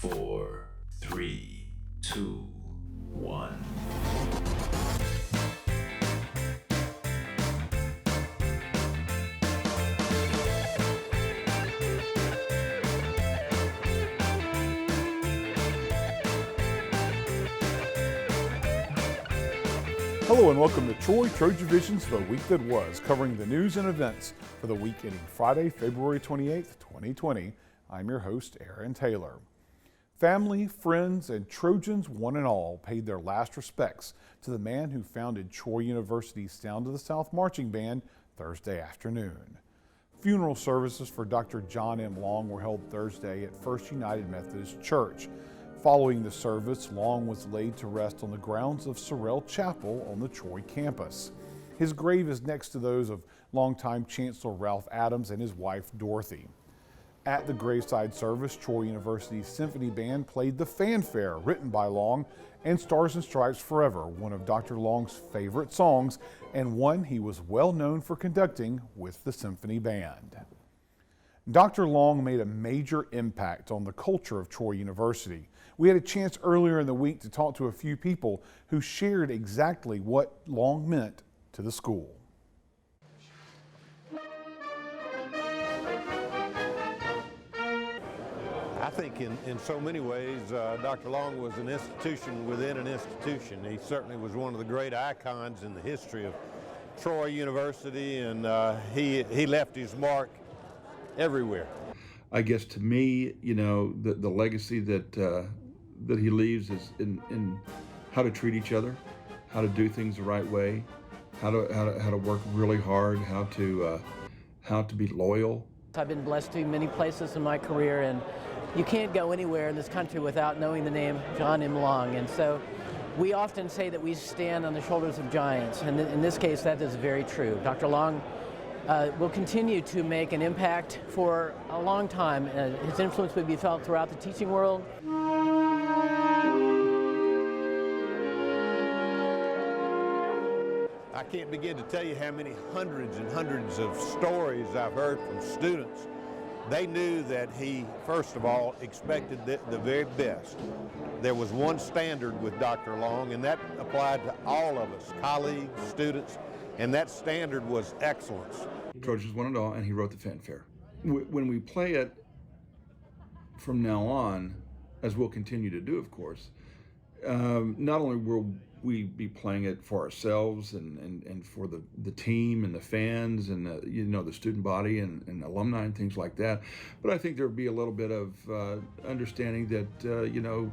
4, 3, 2, 1. Hello and welcome to TrojanVision's The Week That Was, covering the news and events for the week ending Friday, February 28th, 2020. I'm your host, Aaron Taylor. Family, friends, and Trojans one and all paid their last respects to the man who founded Troy University's Sound of the South Marching Band Thursday afternoon. Funeral services for Dr. John M. Long were held Thursday at First United Methodist Church. Following the service, Long was laid to rest on the grounds of Sorrell Chapel on the Troy campus. His grave is next to those of longtime Chancellor Ralph Adams and his wife Dorothy. At the graveside service, Troy University's Symphony Band played the fanfare written by Long and Stars and Stripes Forever, one of Dr. Long's favorite songs and one he was well known for conducting with the Symphony Band. Dr. Long made a major impact on the culture of Troy University. We had a chance earlier in the week to talk to a few people who shared exactly what Long meant to the school. I think in so many ways, Dr. Long was an institution within an institution. He certainly was one of the great icons in the history of Troy University, and he left his mark everywhere. I guess to me, you know, the legacy that he leaves is in how to treat each other, how to do things the right way, how to work really hard, how to be loyal. I've been blessed to be many places in my career, and you can't go anywhere in this country without knowing the name John M. Long. And so we often say that we stand on the shoulders of giants, and in this case that is very true. Dr. Long will continue to make an impact for a long time. His influence will be felt throughout the teaching world. I can't begin to tell you how many hundreds and hundreds of stories I've heard from students. They knew that he, first of all, expected the very best. There was one standard with Dr. Long, and that applied to all of us, colleagues, students, and that standard was excellence. Trojans won it all, and he wrote the fanfare. When we play it from now on, as we'll continue to do, of course, not only will we be playing it for ourselves and for the team and the fans and the student body and alumni and things like that, but I think there'll be a little bit of understanding that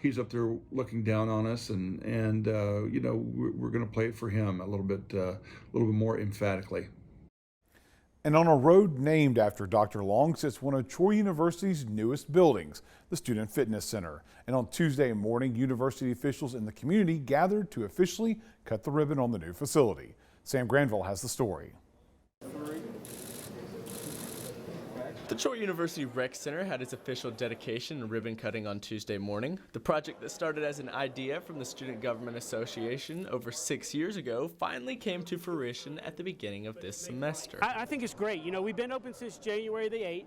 he's up there looking down on us, and we're going to play it for him a little bit more emphatically. And on a road named after Dr. Long sits one of Troy University's newest buildings, the Student Fitness Center. And on Tuesday morning, university officials in the community gathered to officially cut the ribbon on the new facility. Sam Granville has the story. The Troy University Rec Center had its official dedication and ribbon cutting on Tuesday morning. The project that started as an idea from the Student Government Association over 6 years ago finally came to fruition at the beginning of this semester. I think it's great. You know, we've been open since January the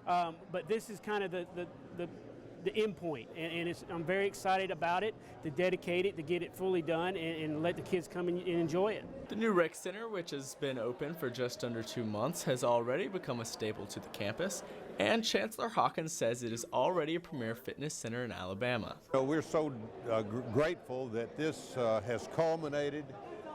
8th, but this is kind of the end point, and I'm very excited about it, to dedicate it, to get it fully done, and let the kids come and enjoy it. The new rec center, which has been open for just under 2 months, has already become a staple to the campus, and Chancellor Hawkins says it is already a premier fitness center in Alabama. We're so grateful that this has culminated.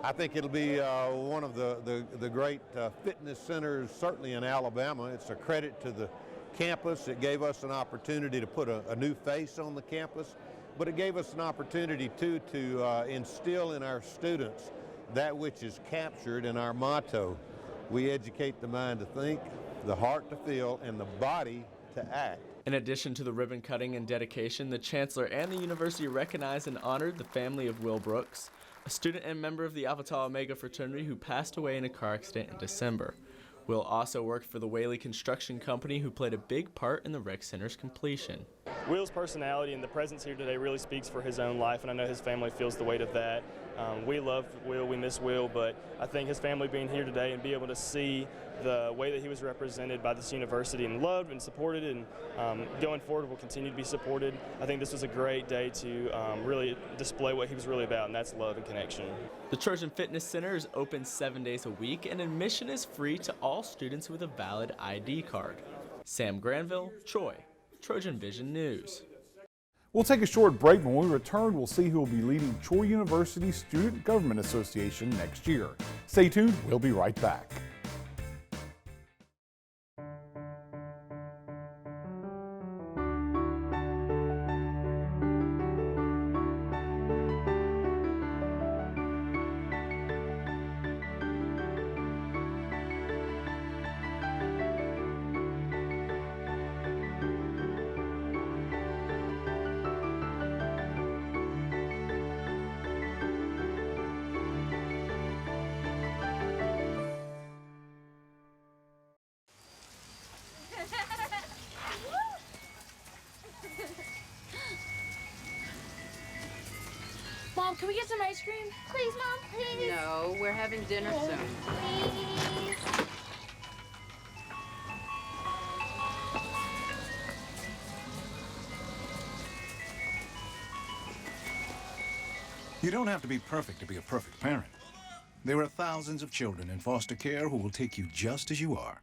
I think it'll be one of the great fitness centers, certainly in Alabama. It's a credit to the campus. It gave us an opportunity to put a new face on the campus, but it gave us an opportunity too to instill in our students that which is captured in our motto: we educate the mind to think, the heart to feel, and the body to act. In addition to the ribbon cutting and dedication, the Chancellor and the university recognized and honored the family of Will Brooks, a student and member of the Alpha Tau Omega fraternity who passed away in a car accident in December. Will also worked for the Whaley Construction Company, who played a big part in the rec center's completion. Will's personality and the presence here today really speaks for his own life, and I know his family feels the weight of that. We love Will, we miss Will, but I think his family being here today and be able to see the way that he was represented by this university and loved and supported, and going forward will continue to be supported. I think this was a great day to really display what he was really about, and that's love and connection. The Trojan Fitness Center is open 7 days a week, and admission is free to all students with a valid ID card. Sam Granville, Troy, Trojan Vision News. We'll take a short break. When we return, we'll see who will be leading Troy University Student Government Association next year. Stay tuned, we'll be right back. Mom, can we get some ice cream? Please, Mom, please. No, we're having dinner soon. Please. You don't have to be perfect to be a perfect parent. There are thousands of children in foster care who will take you just as you are.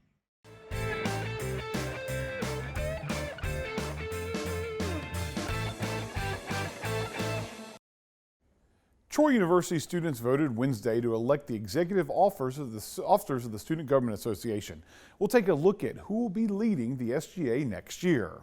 Troy University students voted Wednesday to elect the executive officers of the Student Government Association. We'll take a look at who will be leading the SGA next year.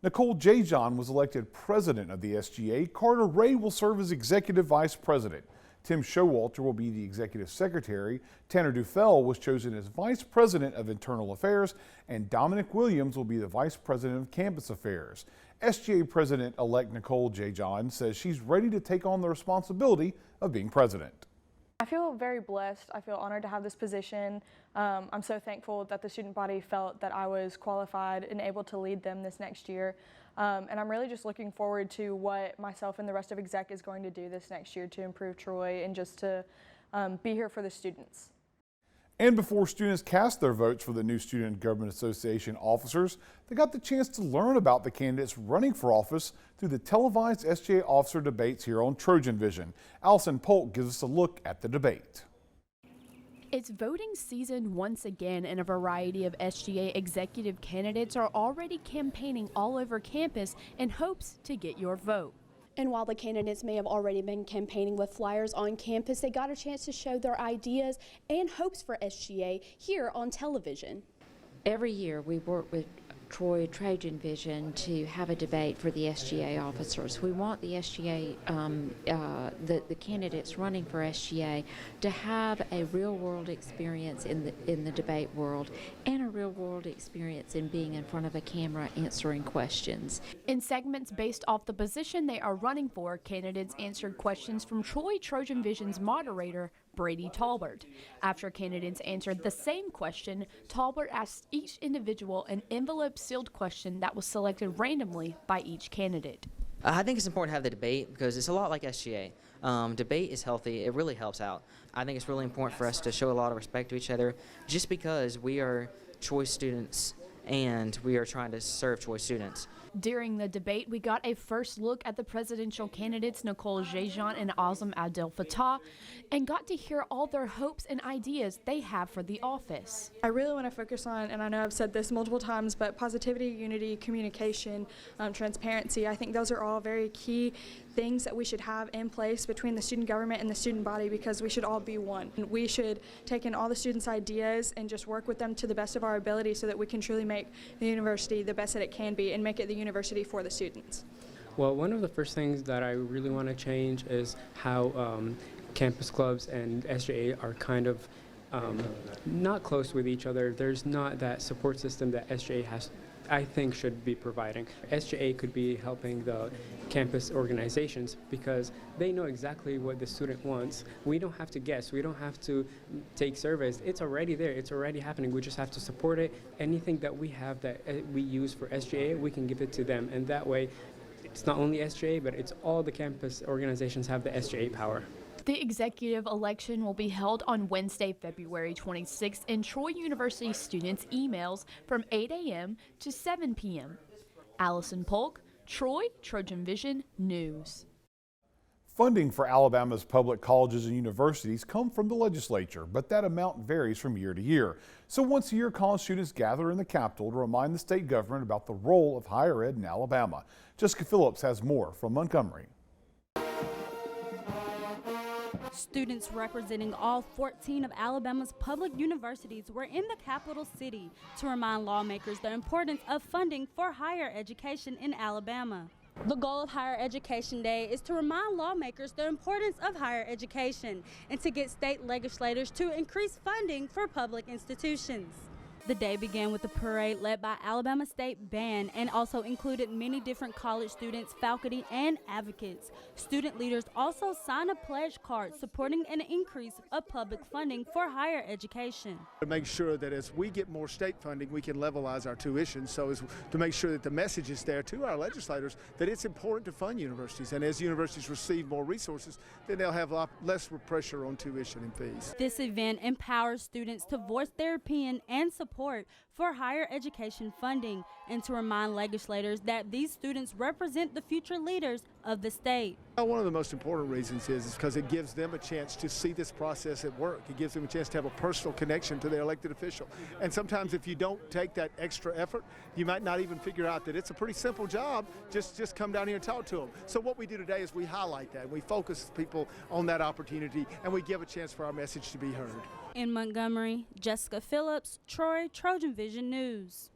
Nicole Jajon was elected president of the SGA. Carter Ray will serve as executive vice president. Tim Showalter will be the executive secretary. Tanner Dufell was chosen as vice president of internal affairs, and Dominic Williams will be the vice president of campus affairs. SGA President-elect Nicole Jajon says she's ready to take on the responsibility of being president. I feel very blessed. I feel honored to have this position. I'm so thankful that the student body felt that I was qualified and able to lead them this next year. And I'm really just looking forward to what myself and the rest of exec is going to do this next year to improve Troy and just to be here for the students. And before students cast their votes for the new Student Government Association officers, they got the chance to learn about the candidates running for office through the televised SGA officer debates here on TrojanVision. Allison Polk gives us a look at the debate. It's voting season once again, and a variety of SGA executive candidates are already campaigning all over campus in hopes to get your vote. And while the candidates may have already been campaigning with flyers on campus, they got a chance to show their ideas and hopes for SGA here on television. Every year we work with TrojanVision to have a debate for the SGA officers. We want the SGA, the candidates running for SGA to have a real-world experience in the debate world and a real-world experience in being in front of a camera answering questions. In segments based off the position they are running for, candidates answered questions from TrojanVision's moderator, Brady Talbert. After candidates answered the same question, Talbert asked each individual an envelope-sealed question that was selected randomly by each candidate. I think it's important to have the debate because it's a lot like SGA. Debate is healthy. It really helps out. I think it's really important for us to show a lot of respect to each other just because we are choice students and we are trying to serve choice students. During the debate, we got a first look at the presidential candidates Nicole Jajon and Azam Abdel Fattah and got to hear all their hopes and ideas they have for the office. I really want to focus on, and I know I've said this multiple times, but positivity, unity, communication, transparency. I think those are all very key things that we should have in place between the student government and the student body because we should all be one. We should take in all the students' ideas and just work with them to the best of our ability so that we can truly make the university the best that it can be and make it the university for the students. Well, one of the first things that I really want to change is how campus clubs and SGA are kind of I think should be providing. SGA could be helping the campus organizations because they know exactly what the student wants. We don't have to guess. We don't have to take surveys. It's already there. It's already happening. We just have to support it. Anything that we have that we use for SGA, we can give it to them. And that way, it's not only SGA, but it's all the campus organizations have the SGA power. The executive election will be held on Wednesday, February 26th in Troy University students' emails from 8 a.m. to 7 p.m. Allison Polk, Troy, Trojan Vision News. Funding for Alabama's public colleges and universities come from the legislature, but that amount varies from year to year. So once a year, college students gather in the Capitol to remind the state government about the role of higher ed in Alabama. Jessica Phillips has more from Montgomery. Students representing all 14 of Alabama's public universities were in the capital city to remind lawmakers the importance of funding for higher education in Alabama. The goal of Higher Education Day is to remind lawmakers the importance of higher education and to get state legislators to increase funding for public institutions. The day began with a parade led by Alabama State Band and also included many different college students, faculty, and advocates. Student leaders also signed a pledge card supporting an increase of public funding for higher education. To make sure that as we get more state funding, we can levelize our tuition, so as to make sure that the message is there to our legislators that it's important to fund universities, and as universities receive more resources, then they'll have less pressure on tuition and fees. This event empowers students to voice their opinion and support for higher education funding and to remind legislators that these students represent the future leaders of the state. One of the most important reasons is because it gives them a chance to see this process at work. It gives them a chance to have a personal connection to their elected official. And sometimes if you don't take that extra effort, you might not even figure out that it's a pretty simple job. Just come down here and talk to them. So what we do today is we highlight that. We focus people on that opportunity, and we give a chance for our message to be heard. In Montgomery, Jessica Phillips, Troy, Trojan Vision News.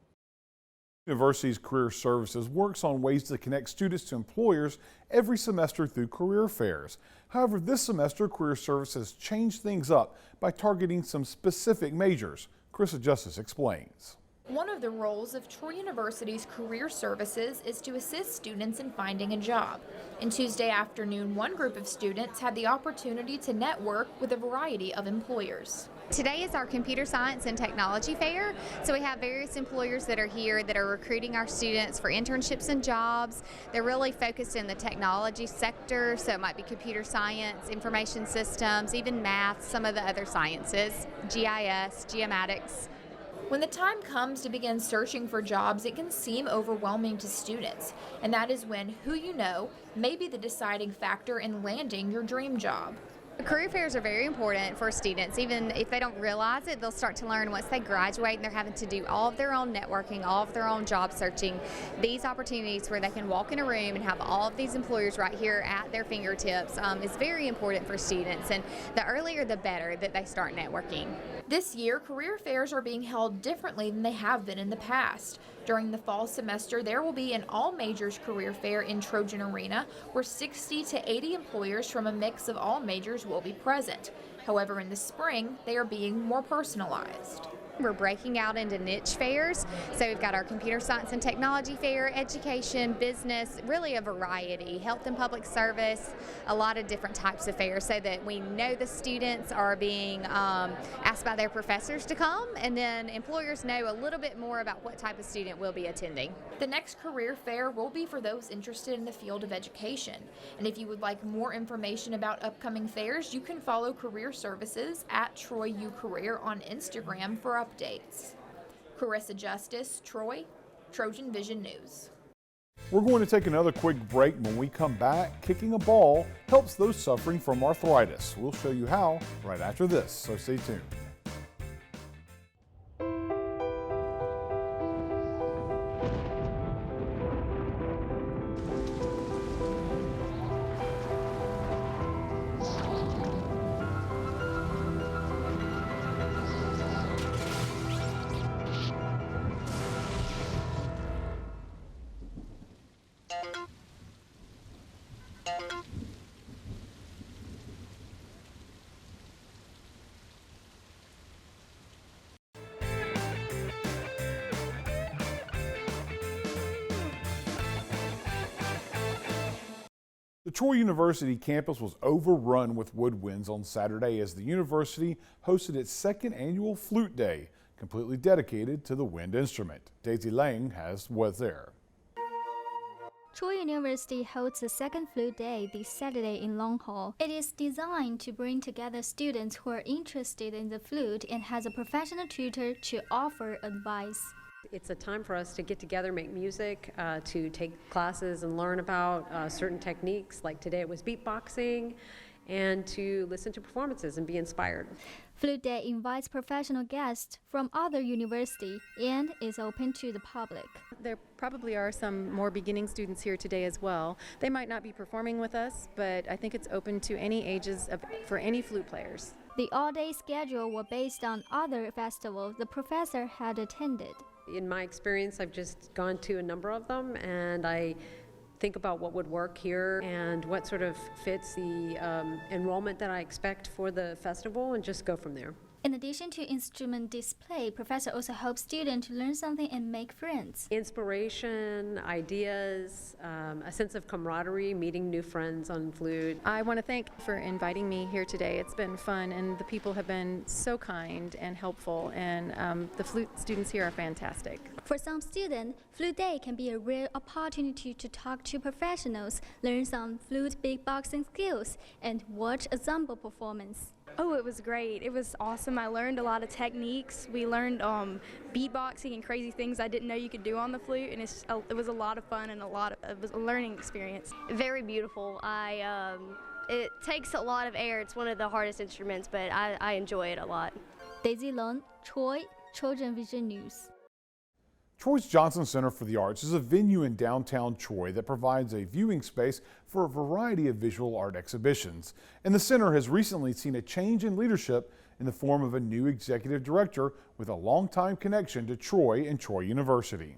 University's Career Services works on ways to connect students to employers every semester through career fairs. However, this semester, Career Services changed things up by targeting some specific majors. Carissa Justice explains. One of the roles of Troy University's Career Services is to assist students in finding a job. And Tuesday afternoon, one group of students had the opportunity to network with a variety of employers. Today is our computer science and technology fair. So we have various employers that are here that are recruiting our students for internships and jobs. They're really focused in the technology sector, so it might be computer science, information systems, even math, some of the other sciences, GIS, geomatics. When the time comes to begin searching for jobs, it can seem overwhelming to students, and that is when who you know may be the deciding factor in landing your dream job. Career fairs are very important for students. Even if they don't realize it, they'll start to learn once they graduate and they're having to do all of their own networking, all of their own job searching. These opportunities where they can walk in a room and have all of these employers right here at their fingertips is very important for students, and the earlier the better that they start networking. This year, career fairs are being held differently than they have been in the past. During the fall semester, there will be an all-majors career fair in Trojan Arena, where 60 to 80 employers from a mix of all majors will be present. However, in the spring, they are being more personalized. We're breaking out into niche fairs. So we've got our computer science and technology fair, education, business, really a variety, health and public service, a lot of different types of fairs so that we know the students are being asked by their professors to come, and then employers know a little bit more about what type of student will be attending. The next career fair will be for those interested in the field of education. And if you would like more information about upcoming fairs, you can follow Career Services at Troy U Career on Instagram for updates. Carissa Justice, Troy, Trojan Vision News. We're going to take another quick break. When we come back, kicking a ball helps those suffering from arthritis. We'll show you how right after this, so stay tuned. The Troy University campus was overrun with woodwinds on Saturday as the university hosted its second annual Flute Day, completely dedicated to the wind instrument. Daisy Lang was there. Troy University holds the second Flute Day this Saturday in Long Hall. It is designed to bring together students who are interested in the flute and has a professional tutor to offer advice. It's a time for us to get together, make music, to take classes and learn about certain techniques. Like today it was beatboxing, and to listen to performances and be inspired. Flute Day invites professional guests from other universities and is open to the public. There probably are some more beginning students here today as well. They might not be performing with us, but I think it's open to any ages for any flute players. The all-day schedule was based on other festivals the professor had attended. In my experience, I've just gone to a number of them, and I think about what would work here and what sort of fits the enrollment that I expect for the festival, and just go from there. In addition to instrument display, professor also hopes students to learn something and make friends. Inspiration, ideas, a sense of camaraderie, meeting new friends on flute. I want to thank you for inviting me here today. It's been fun, and the people have been so kind and helpful, and the flute students here are fantastic. For some students, Flute Day can be a rare opportunity to talk to professionals, learn some flute beatboxing skills, and watch a ensemble performance. Oh, it was great. It was awesome. I learned a lot of techniques. We learned beatboxing and crazy things I didn't know you could do on the flute, and it was a lot of fun and it was a learning experience. Very beautiful. It takes a lot of air. It's one of the hardest instruments, but I enjoy it a lot. Daisy Long, Troy, TrojanVision News. Troy's Johnson Center for the Arts is a venue in downtown Troy that provides a viewing space for a variety of visual art exhibitions. And the center has recently seen a change in leadership in the form of a new executive director with a longtime connection to Troy and Troy University.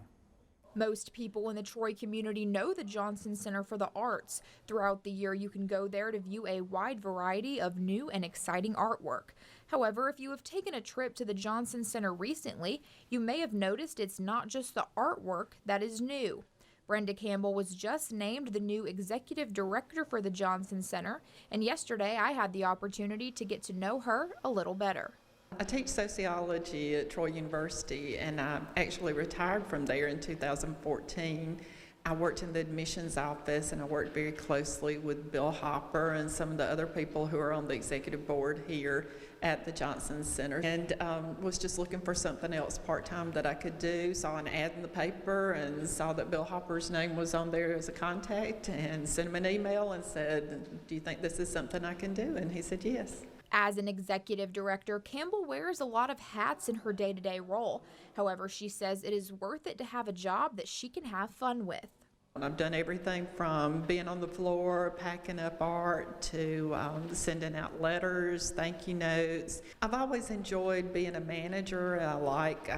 Most people in the Troy community know the Johnson Center for the Arts. Throughout the year, you can go there to view a wide variety of new and exciting artwork. However, if you have taken a trip to the Johnson Center recently, you may have noticed it's not just the artwork that is new. Brenda Campbell was just named the new executive director for the Johnson Center, and yesterday I had the opportunity to get to know her a little better. I teach sociology at Troy University, and I actually retired from there in 2014. I worked in the admissions office, and I worked very closely with Bill Hopper and some of the other people who are on the executive board here at the Johnson Center, and was just looking for something else part-time that I could do. Saw an ad in the paper and saw that Bill Hopper's name was on there as a contact, and sent him an email and said, "Do you think this is something I can do?" And he said yes. As an executive director, Campbell wears a lot of hats in her day-to-day role. However, she says it is worth it to have a job that she can have fun with. I've done everything from being on the floor, packing up art, to sending out letters, thank you notes. I've always enjoyed being a manager. I like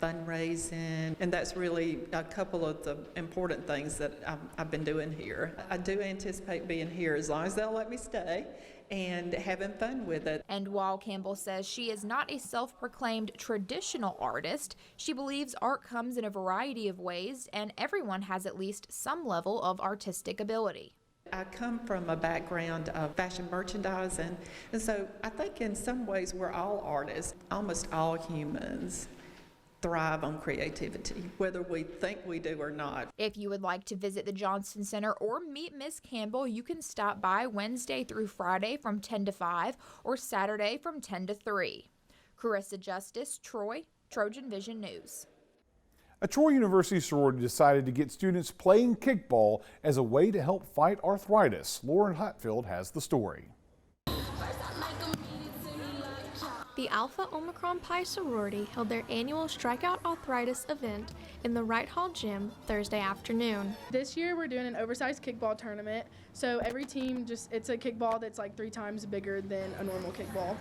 fundraising, and that's really a couple of the important things that I've been doing here. I do anticipate being here as long as they'll let me stay, and having fun with it. And while Campbell says she is not a self-proclaimed traditional artist, she believes art comes in a variety of ways, and everyone has at least some level of artistic ability. I come from a background of fashion merchandising, and so I think in some ways we're all artists. Almost all humans thrive on creativity, whether we think we do or not. If you would like to visit the Johnson Center or meet Miss Campbell, you can stop by Wednesday through Friday from 10 to 5 or Saturday from 10 to 3. Carissa Justice, Troy, TrojanVision News. A Troy University sorority decided to get students playing kickball as a way to help fight arthritis. Lauren Hatfield has the story. The Alpha Omicron Pi sorority held their annual Strikeout Arthritis event in the Wright Hall Gym Thursday afternoon. This year we're doing an oversized kickball tournament, so every team it's a kickball that's like 3 times bigger than a normal kickball,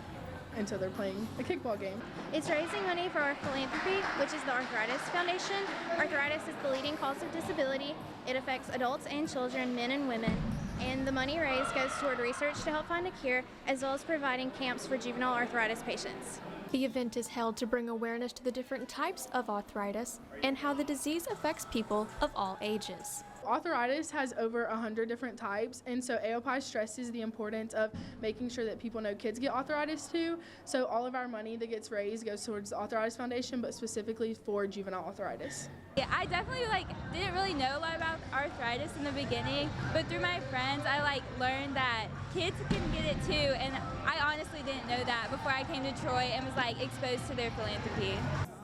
and so they're playing a kickball game. It's raising money for our philanthropy, which is the Arthritis Foundation. Arthritis is the leading cause of disability. It affects adults and children, men and women. And the money raised goes toward research to help find a cure, as well as providing camps for juvenile arthritis patients. The event is held to bring awareness to the different types of arthritis and how the disease affects people of all ages. Arthritis has over 100 different types, and so AOPI stresses the importance of making sure that people know kids get arthritis too. So all of our money that gets raised goes towards the Arthritis Foundation, but specifically for juvenile arthritis. Yeah, I definitely didn't really know a lot about arthritis in the beginning, but through my friends I learned that kids can get it too, and I honestly didn't know that before I came to Troy and was exposed to their philanthropy.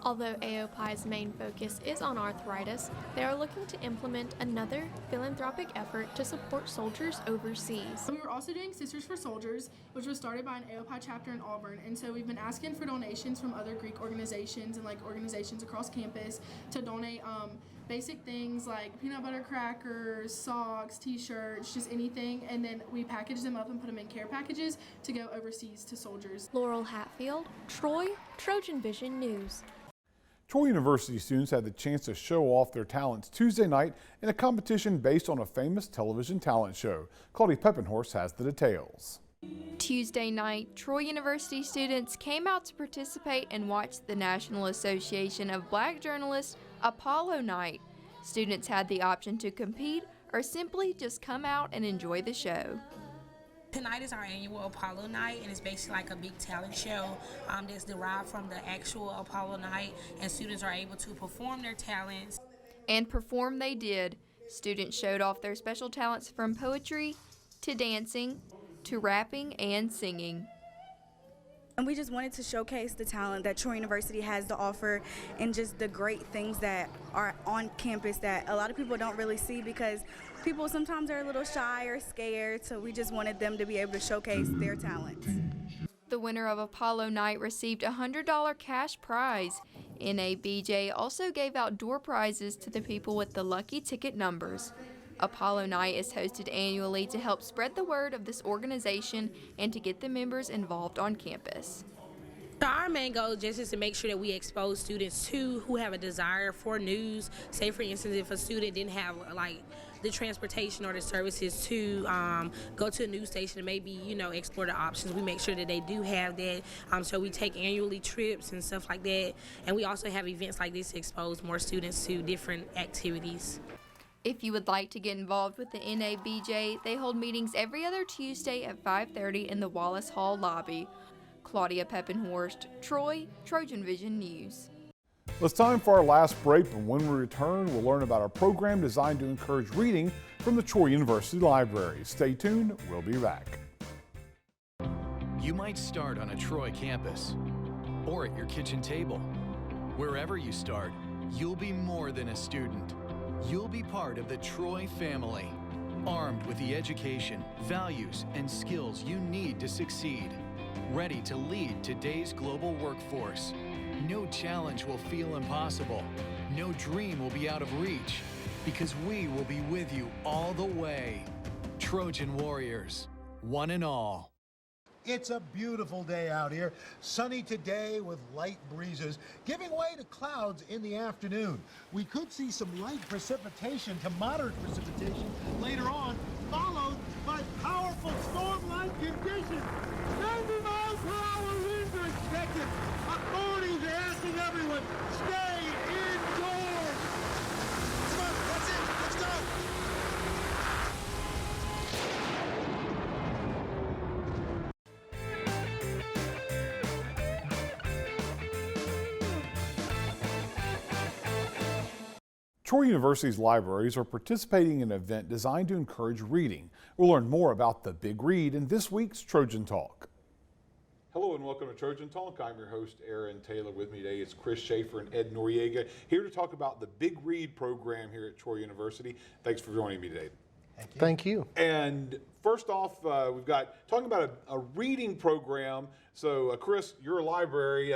Although AOPI's main focus is on arthritis, they are looking to implement another philanthropic effort to support soldiers overseas. We were also doing Sisters for Soldiers, which was started by an AOPI chapter in Auburn, and so we've been asking for donations from other Greek organizations and organizations across campus to donate basic things like peanut butter crackers, socks, t-shirts, just anything, and then we package them up and put them in care packages to go overseas to soldiers. Laurel Hatfield, Troy, Trojan Vision News. Troy University students had the chance to show off their talents Tuesday night in a competition based on a famous television talent show. Claudia Peppenhorst has the details. Tuesday night, Troy University students came out to participate and watch the National Association of Black Journalists Apollo Night. Students had the option to compete or simply just come out and enjoy the show. Tonight is our annual Apollo Night, and it's basically like a big talent show that's derived from the actual Apollo Night, and students are able to perform their talents. And perform they did. Students showed off their special talents from poetry to dancing to rapping and singing. And we just wanted to showcase the talent that Troy University has to offer and just the great things that are on campus that a lot of people don't really see because people sometimes are a little shy or scared, so we just wanted them to be able to showcase their talents. The winner of Apollo Night received a $100 cash prize. NABJ also gave out door prizes to the people with the lucky ticket numbers. Apollo Night is hosted annually to help spread the word of this organization and to get the members involved on campus. Our main goal just is to make sure that we expose students who have a desire for news. Say, for instance, if a student didn't have the transportation or the services to go to a news station and maybe explore the options, we make sure that they do have that. So we take annually trips and stuff like that, and we also have events like this to expose more students to different activities. If you would like to get involved with the NABJ, they hold meetings every other Tuesday at 5:30 in the Wallace Hall lobby. Claudia Peppenhorst, Troy, Trojan Vision News. Well, it's time for our last break, and when we return, we'll learn about our program designed to encourage reading from the Troy University Library. Stay tuned, we'll be back. You might start on a Troy campus or at your kitchen table. Wherever you start, you'll be more than a student. You'll be part of the Troy family, armed with the education, values, and skills you need to succeed. Ready to lead today's global workforce. No challenge will feel impossible. No dream will be out of reach, because we will be with you all the way. Trojan Warriors, one and all. It's a beautiful day out here. Sunny today with light breezes, giving way to clouds in the afternoon. We could see some light precipitation to moderate precipitation later on, followed by powerful storm-like conditions. 90 miles per hour winds are expected. Authorities are asking everyone, stay indoors. Come on, that's it. Let's go. Troy University's libraries are participating in an event designed to encourage reading. We'll learn more about the Big Read in this week's Trojan Talk. Hello and welcome to Trojan Talk. I'm your host, Aaron Taylor. With me today is Chris Schaefer and Ed Noriega, here to talk about the Big Read program here at Troy University. Thanks for joining me today. Thank you. And first off, we've got talking about a reading program. So Chris, you're a library,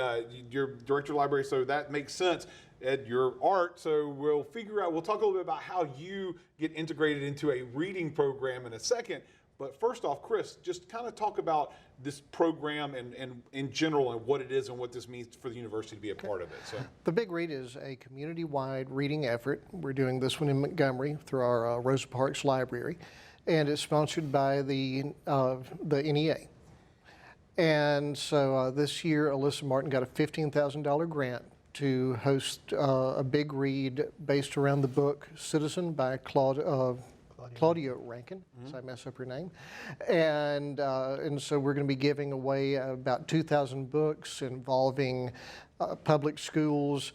you're director of library, so that makes sense. Ed, you're art, so we'll talk a little bit about how you get integrated into a reading program in a second. But first off, Chris, just kind of talk about this program and in general and what it is and what this means for the university to be a part of it. So, the Big Read is a community-wide reading effort. We're doing this one in Montgomery through our Rosa Parks Library, and it's sponsored by the NEA. And so this year, Alyssa Martin got a $15,000 grant to host a big read based around the book Citizen by Claudia Rankin, as I mess up her name. And so we're going to be giving away about 2,000 books involving public schools,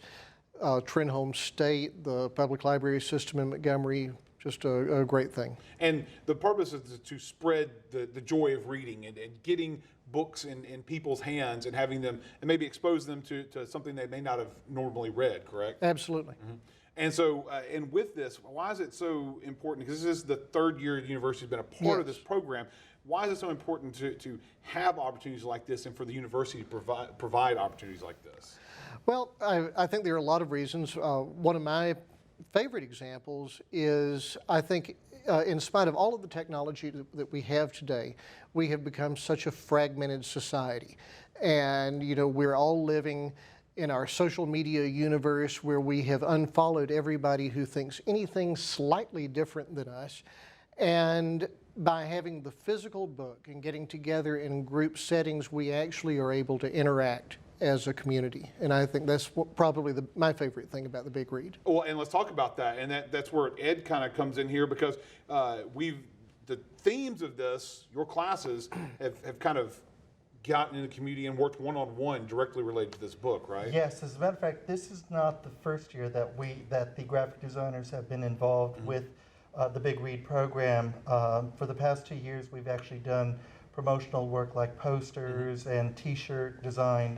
Trenholm State, the public library system in Montgomery. Just a great thing. And the purpose is to spread the joy of reading and getting books in people's hands and having them, and maybe expose them to something they may not have normally read, correct? Absolutely. Mm-hmm. And so, and with this, why is it so important? Because this is the third year the university has been a part of this program. Why is it so important to have opportunities like this and for the university to provide opportunities like this? Well, I think there are a lot of reasons. One of my favorite examples is, I think, in spite of all of the technology that we have today, we have become such a fragmented society. And, you know, we're all living in our social media universe where we have unfollowed everybody who thinks anything slightly different than us. And by having the physical book and getting together in group settings, we actually are able to interact as a community. And I think that's probably my favorite thing about the Big Read. Well, and let's talk about that. And that's where Ed kind of comes in here, because the themes of this, your classes, have kind of gotten in the community and worked one-on-one directly related to this book, right? Yes, as a matter of fact, this is not the first year that the graphic designers have been involved with the Big Read program. For the past 2 years, we've actually done promotional work like posters and t-shirt design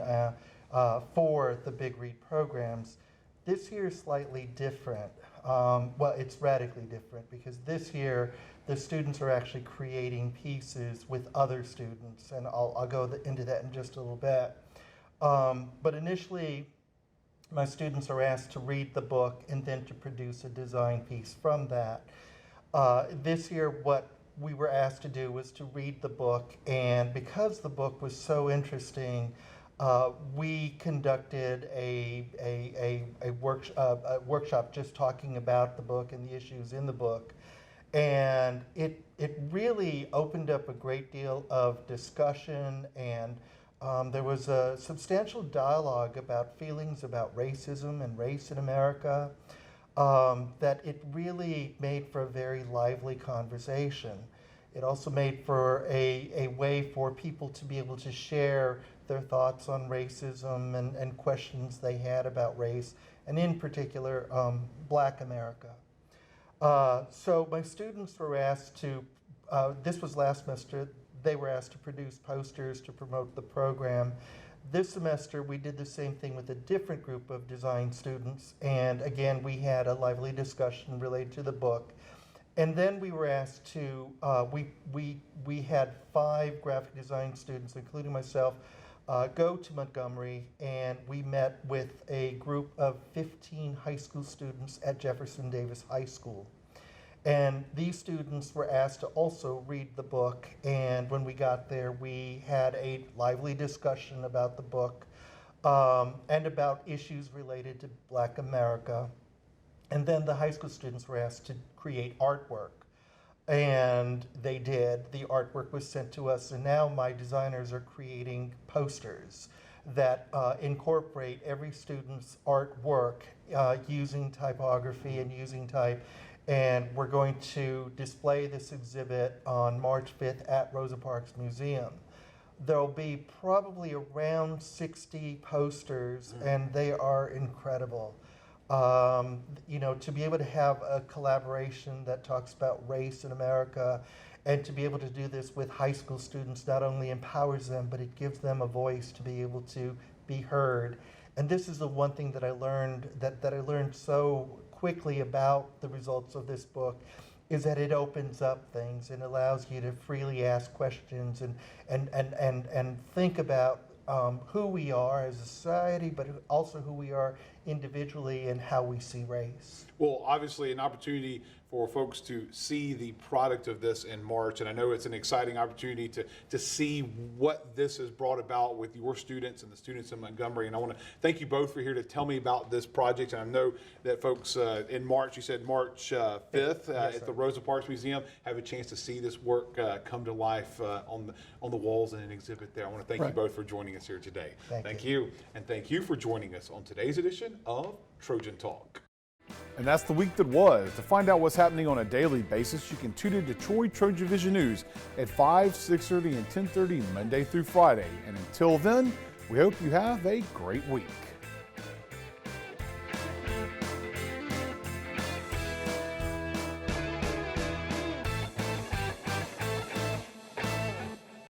for the Big Read programs. This year is slightly different. Well, it's radically different because this year the students are actually creating pieces with other students, and I'll go into that in just a little bit. But initially, my students are asked to read the book and then to produce a design piece from that. This year, what we were asked to do was to read the book, and because the book was so interesting, we conducted a workshop just talking about the book and the issues in the book. And it really opened up a great deal of discussion, and there was a substantial dialogue about feelings about racism and race in America, that it really made for a very lively conversation. It also made for a way for people to be able to share their thoughts on racism and questions they had about race, and in particular, Black America. So my students were asked to, this was last semester, they were asked to produce posters to promote the program. This semester we did the same thing with a different group of design students, and again we had a lively discussion related to the book. And then we were asked to, we had 5 graphic design students, including myself, go to Montgomery, and we met with a group of 15 high school students at Jefferson Davis High School. And these students were asked to also read the book, and when we got there, we had a lively discussion about the book and about issues related to Black America. And then the high school students were asked to create artwork, and they did. The artwork was sent to us, and now my designers are creating posters that incorporate every student's artwork using typography and using type. And we're going to display this exhibit on March 5th at Rosa Parks Museum. There'll be probably around 60 posters, and they are incredible. You know, to be able to have a collaboration that talks about race in America, and to be able to do this with high school students not only empowers them, but it gives them a voice to be able to be heard. And this is the one thing that I learned, that I learned so quickly about the results of this book, is that it opens up things and allows you to freely ask questions and think about who we are as a society, but also who we are individually and how we see race. Well, obviously an opportunity for folks to see the product of this in March. And I know it's an exciting opportunity to see what this has brought about with your students and the students in Montgomery. And I want to thank you both for here to tell me about this project. And I know that folks in March, you said March 5th at the Rosa Parks Museum, have a chance to see this work come to life on the walls in an exhibit there. I want to thank you both for joining us here today. Thank you. And thank you for joining us on today's edition of Trojan Talk. And that's the week that was. To find out what's happening on a daily basis, you can tune in to Troy TrojanVision News at 5, 6:30, and 10:30 Monday through Friday. And until then, we hope you have a great week.